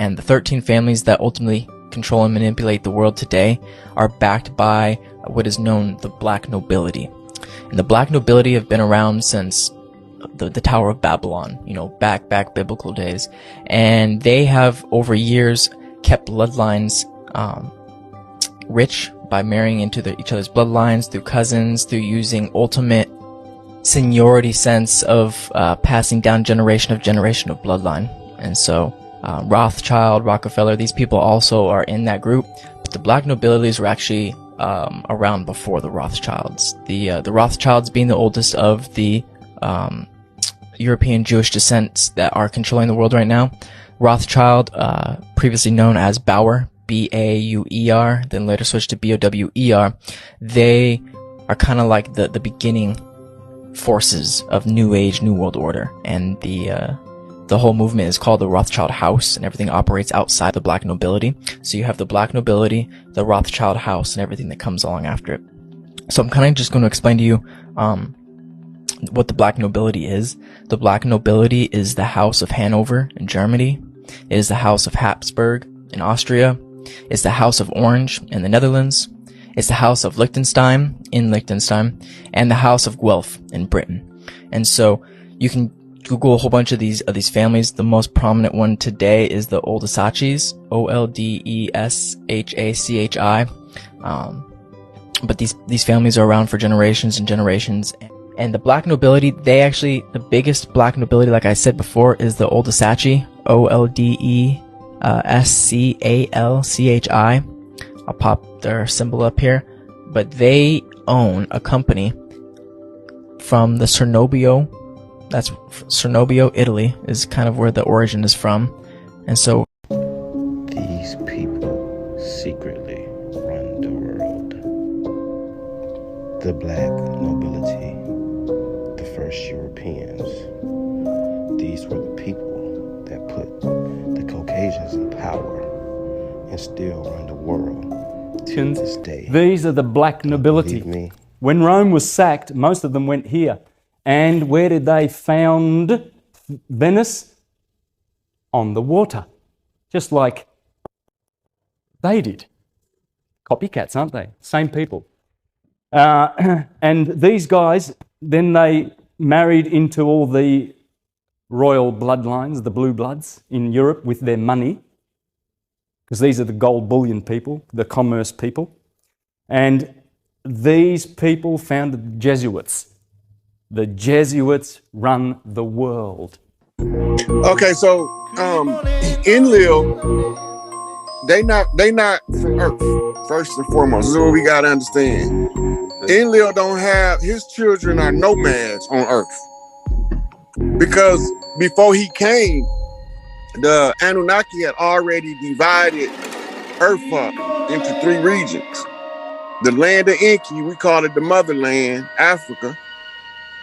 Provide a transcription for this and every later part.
and the 13 families that ultimately control and manipulate the world today are backed by what is known the Black Nobility. And the Black Nobility have been around since the Tower of Babylon, back biblical days. And they have, over years, kept bloodlines rich by marrying into each other's bloodlines through cousins, through using ultimate seniority sense of passing down generation of bloodline. And so Rothschild, Rockefeller, these people also are in that group. But the Black Nobilities were actually around before the Rothschilds. The Rothschilds being the oldest of the European Jewish descents that are controlling the world right now. Rothschild, previously known as Bauer, B-A-U-E-R, then later switched to B-O-W-E-R. They are kind of like the beginning forces of New Age, New World Order, and the whole movement is called the Rothschild House, and everything operates outside the Black Nobility. So you have the Black Nobility, the Rothschild House, and everything that comes along after it. So I'm kind of just going to explain to you what the Black Nobility is. The Black Nobility is the House of Hanover in Germany. It is the House of Habsburg in Austria. It's the House of Orange in the Netherlands. It's the House of Liechtenstein in Liechtenstein, and the House of Guelph in Britain. And so you can Google a whole bunch of these families. The most prominent one today is the Oldesachis, O-L-D-E-S-H-A-C-H-I. But these families are around for generations and generations. And the Black Nobility, the biggest Black Nobility, like I said before, is the Oldesachi, O-L-D-E-S-C-A-L-C-H-I. I'll pop their symbol up here. But they own a company from the Cernobbio. That's Cernobbio, Italy, is kind of where the origin is from. And so these people secretly run the world. The Black Nobility, the first Europeans. These were the people that put the Caucasians in power and still run the world to this day. These are the Black Nobility. When Rome was sacked, most of them went here. And where did they found Venice? On the water. Just like they did. Copycats, aren't they? Same people. And these guys, then they married into all the royal bloodlines, the blue bloods in Europe with their money, because these are the gold bullion people, the commerce people. And these people founded the Jesuits. The Jesuits run the world. Okay, so Enlil, they not from Earth, first and foremost. This is what we gotta understand. Enlil don't have, his children are nomads on Earth. Because before he came, the Anunnaki had already divided Earth up into 3 regions. The land of Enki, we call it the motherland, Africa.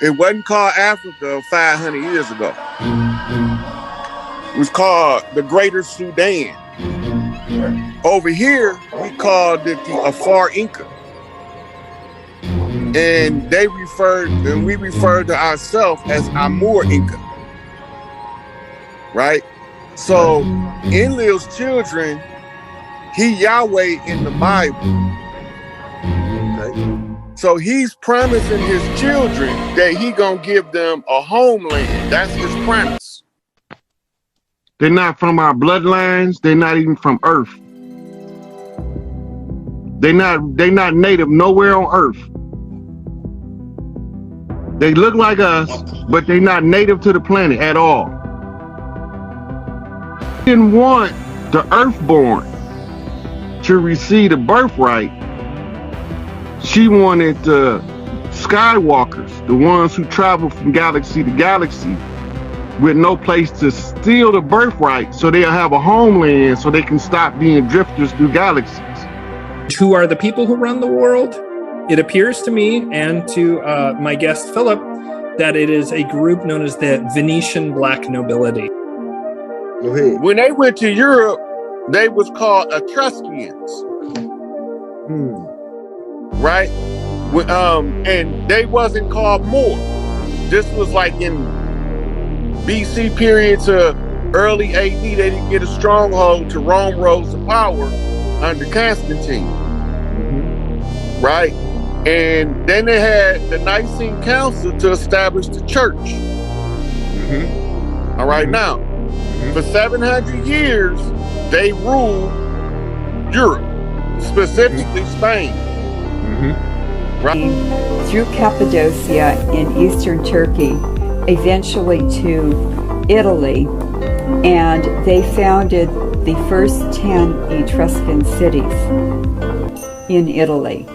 It wasn't called Africa 500 years ago. It was called the Greater Sudan. Over here, we called it the Afar Inca. And we referred to ourselves as Amur Inca. Right? So Enlil's children, he Yahweh in the Bible. Okay? So he's promising his children that he gonna give them a homeland. That's his promise. They're not from our bloodlines. They're not even from Earth. They're not native nowhere on Earth. They look like us, but they're not native to the planet at all. Didn't want the Earthborn to receive the birthright. She wanted the Skywalkers, the ones who travel from galaxy to galaxy with no place to steal the birthright, so they'll have a homeland so they can stop being drifters through galaxies. Who are the people who run the world? It appears to me and to my guest Philip that it is a group known as the Venetian Black Nobility. When they went to Europe, they was called Etruscans. Right? And they wasn't called Moor. This was like in BC period to early AD, they didn't get a stronghold to Rome rose to power under Constantine. Right? And then they had the Nicene Council to establish the church. All right, now, for 700 years, they ruled Europe, specifically Spain. Right? Through Cappadocia in eastern Turkey, eventually to Italy, and they founded the first 10 Etruscan cities in Italy.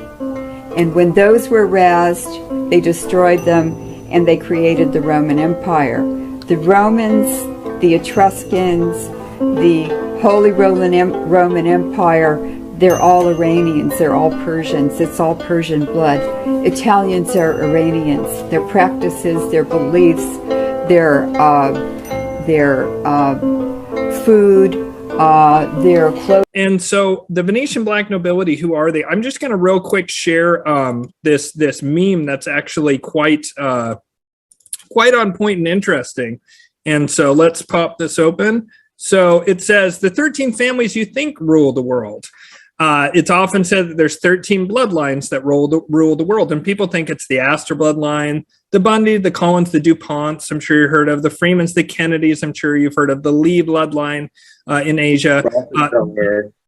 And when those were razed, they destroyed them and they created the Roman Empire. The Romans, the Etruscans, the Holy Roman Empire, they're all Iranians, they're all Persians, it's all Persian blood. Italians are Iranians. Their practices, their beliefs, their food, their clothes. And so the Venetian black nobility, who are they? I'm just going to real quick share this meme that's actually quite on point and interesting. And so let's pop this open. So it says, the 13 families you think rule the world. It's often said that there's 13 bloodlines that rule the world, and people think it's the Astor bloodline, the Bundy, the Collins, the DuPonts, I'm sure you heard of, the Freemans, the Kennedys, I'm sure you've heard of, the Lee bloodline in Asia,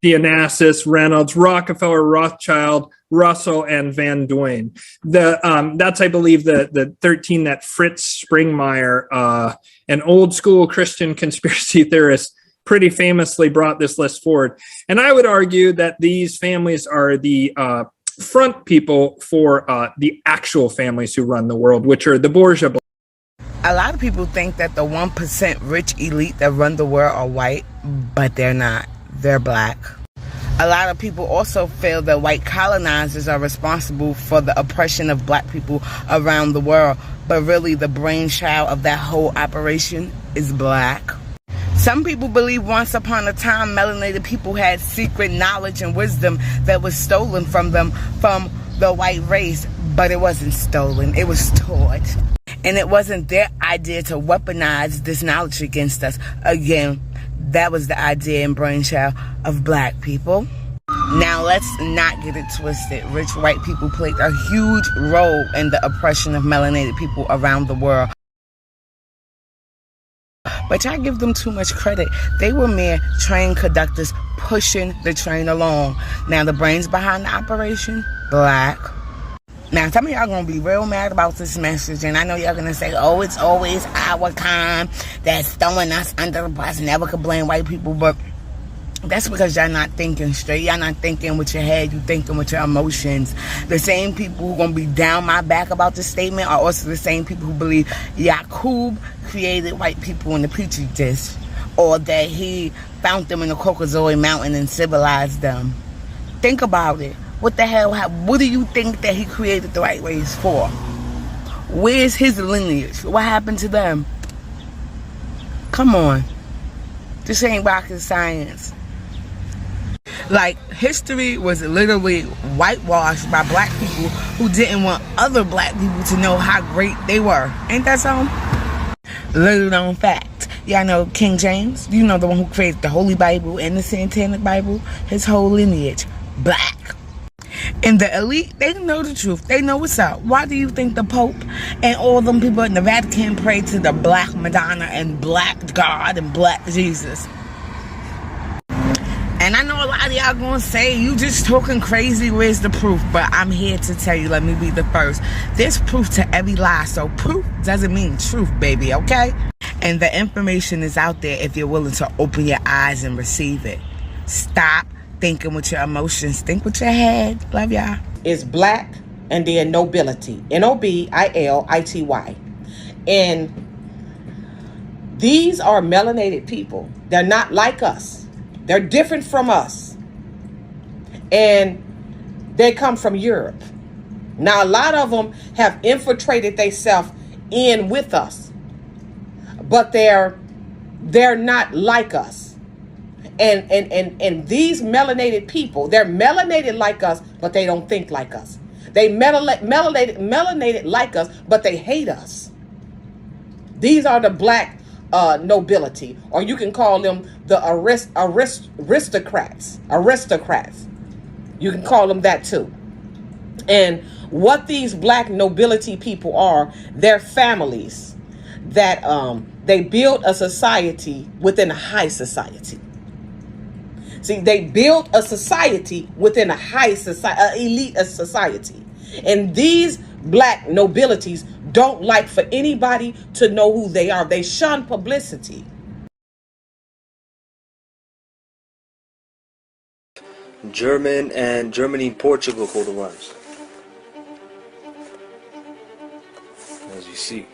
the Onassis, Reynolds, Rockefeller, Rothschild, Russell, and Van Duyn. That's, I believe, the 13 that Fritz Springmeier, an old school Christian conspiracy theorist, pretty famously brought this list forward. And I would argue that these families are the front people for the actual families who run the world, which are the Borgia. A lot of people think that the 1% rich elite that run the world are white, but they're not. They're black. A lot of people also feel that white colonizers are responsible for the oppression of black people around the world, but really the brainchild of that whole operation is black. Some people believe once upon a time melanated people had secret knowledge and wisdom that was stolen from them from the white race, but it wasn't stolen, it was taught. And it wasn't their idea to weaponize this knowledge against us. Again, that was the idea and brainchild of black people. Now let's not get it twisted. Rich white people played a huge role in the oppression of melanated people around the world. But I give them too much credit. They were mere train conductors pushing the train along. Now the brains behind the operation, black. Now some of y'all gonna be real mad about this message, and I know y'all gonna say, oh, it's always our kind that's throwing us under the bus. Never could blame white people, but that's because y'all not thinking straight. Y'all not thinking with your head, you thinking with your emotions. The same people who gonna be down my back about this statement are also the same people who believe Yaqub created white people in the Petri dish, or that he found them in the Caucasoid Mountain and civilized them. Think about it. What the hell, what do you think that he created the white race for? Where's his lineage? What happened to them? Come on. This ain't rocket science. Like, history was literally whitewashed by black people who didn't want other black people to know how great they were. Ain't that so? Little known fact. Y'all know King James? You know, the one who created the Holy Bible and the Satanic Bible? His whole lineage, black. And the elite, they know the truth. They know what's up. Why do you think the Pope and all them people in the Vatican pray to the black Madonna and black God and black Jesus? And I know a lot of y'all gonna say, you just talking crazy, where's the proof? But I'm here to tell you, let me be the first. There's proof to every lie, so proof doesn't mean truth, baby, okay? And the information is out there if you're willing to open your eyes and receive it. Stop thinking with your emotions, think with your head. Love y'all. Is black and their nobility, Nobility. And these are melanated people. They're not like us. They're different from us. And they come from Europe. Now, a lot of them have infiltrated themselves in with us, but they're not like us. And these melanated people, they're melanated like us, but they don't think like us. They melanated like us, but they hate us. These are the black nobility, or you can call them the aristocrats. You can call them that too. And what these black nobility people are, they're families that they build a society within a high society. See, they build a society within a high society, elite society. And these black nobilities don't like for anybody to know who they are. They shun publicity. Germany and Portugal coat of arms. As you see.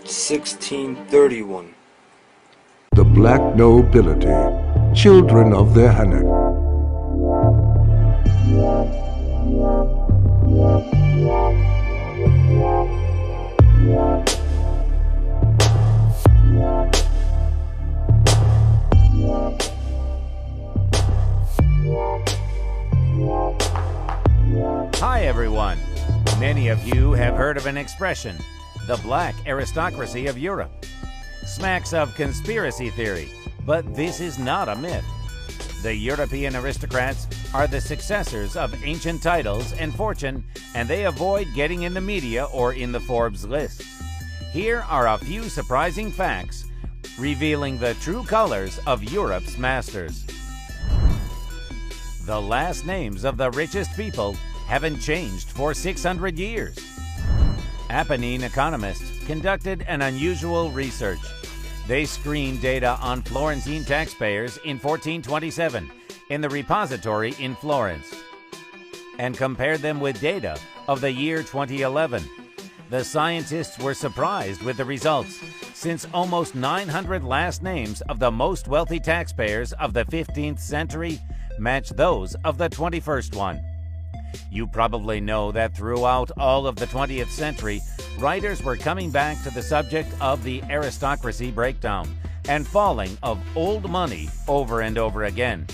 (1631). The black nobility, children of their Hanak. Hi everyone. Many of you have heard of an expression, the black aristocracy of Europe. Smacks of conspiracy theory, but this is not a myth. The European aristocrats are the successors of ancient titles and fortune, and they avoid getting in the media or in the Forbes list. Here are a few surprising facts revealing the true colors of Europe's masters. The last names of the richest people haven't changed for 600 years. Apennine economists conducted an unusual research. They screened data on Florentine taxpayers in 1427 in the repository in Florence and compared them with data of the year 2011. The scientists were surprised with the results, since almost 900 last names of the most wealthy taxpayers of the 15th century match those of the 21st one. You probably know that throughout all of the 20th century, writers were coming back to the subject of the aristocracy breakdown and falling of old money over and over again.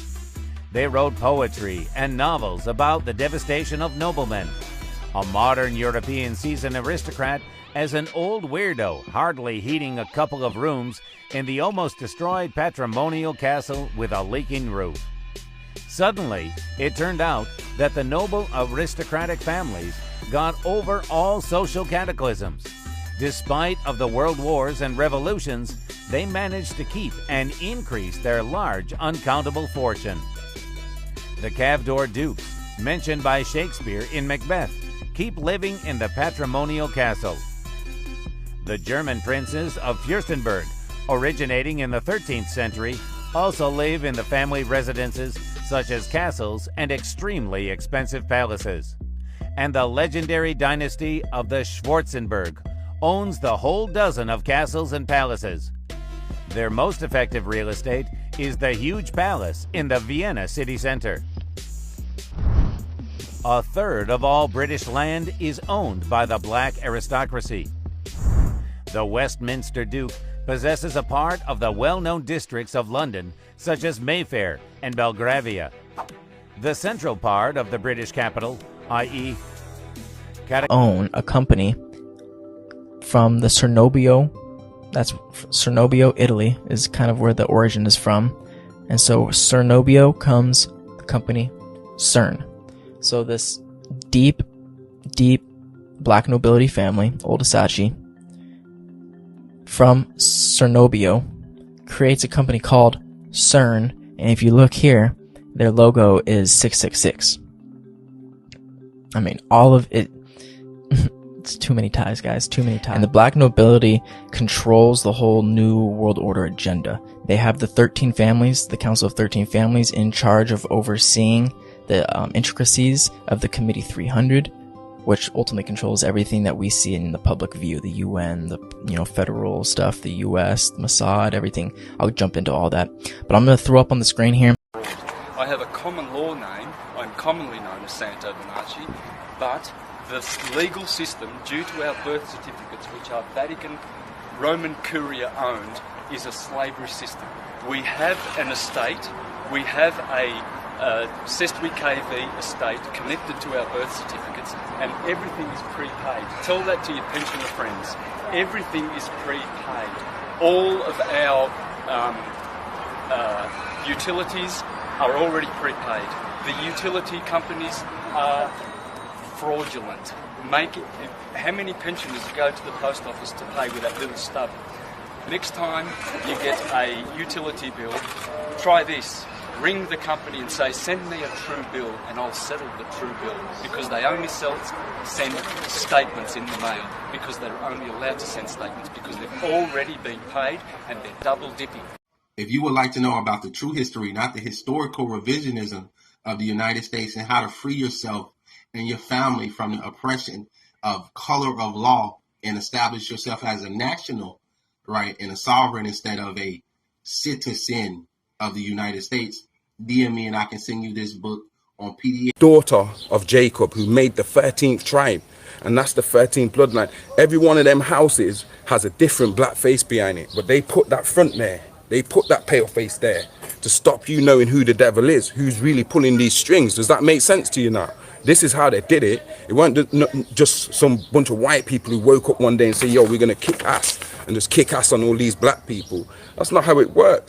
They wrote poetry and novels about the devastation of noblemen. A modern European sees an aristocrat as an old weirdo, hardly heating a couple of rooms in the almost destroyed patrimonial castle with a leaking roof. Suddenly, it turned out that the noble aristocratic families got over all social cataclysms. Despite of the world wars and revolutions, they managed to keep and increase their large, uncountable fortune. The Cawdor dukes, mentioned by Shakespeare in Macbeth, keep living in the patrimonial castle. The German princes of Fürstenberg, originating in the 13th century, also live in the family residences such as castles and extremely expensive palaces. And the legendary dynasty of the Schwarzenberg owns the whole dozen of castles and palaces. Their most effective real estate is the huge palace in the Vienna city center. A third of all British land is owned by the black aristocracy. The Westminster Duke possesses a part of the well-known districts of London, such as Mayfair and Belgravia. The central part of the British capital, i.e. own a company from the Cernobio. That's Cernobio, Italy, is kind of where the origin is from. And so Cernobio comes the company CERN. So this deep black nobility family, Old Issachey, from Cernobio creates a company called CERN, and if you look here, their logo is 666. I mean, all of it, it's too many ties, guys, too many ties. And the black nobility controls the whole New World Order agenda. They have the 13 families, the Council of 13 Families, in charge of overseeing the intricacies of the Committee 300, which ultimately controls everything that we see in the public view, the UN, the federal stuff, the US, the Mossad, everything. I'll jump into all that. But I'm going to throw up on the screen here. I have a common law name. I'm commonly known as Santo Bonacci, but the legal system, due to our birth certificates, which are Vatican Roman Curia owned, is a slavery system. We have an estate. We have a Sestwi KV estate connected to our birth certificates, and everything is prepaid. Tell that to your pensioner friends. Everything is prepaid. All of our utilities are already prepaid. The utility companies are fraudulent. How many pensioners go to the post office to pay with that little stub? Next time you get a utility bill, try this. Ring the company and say, send me a true bill and I'll settle the true bill, because they only send statements in the mail, because they're only allowed to send statements because they've already been paid and they're double dipping. If you would like to know about the true history, not the historical revisionism of the United States, and how to free yourself and your family from the oppression of color of law and establish yourself as a national, right, and a sovereign instead of a citizen of the United States, DM me and I can send you this book on PDF. Daughter of Jacob, who made the 13th tribe, and that's the 13th bloodline. Every one of them houses has a different black face behind it, but they put that front there. They put that pale face there to stop you knowing who the devil is, who's really pulling these strings. Does that make sense to you now? This is how they did it. It wasn't just some bunch of white people who woke up one day and say, yo, we're going to kick ass and just kick ass on all these black people. That's not how it works.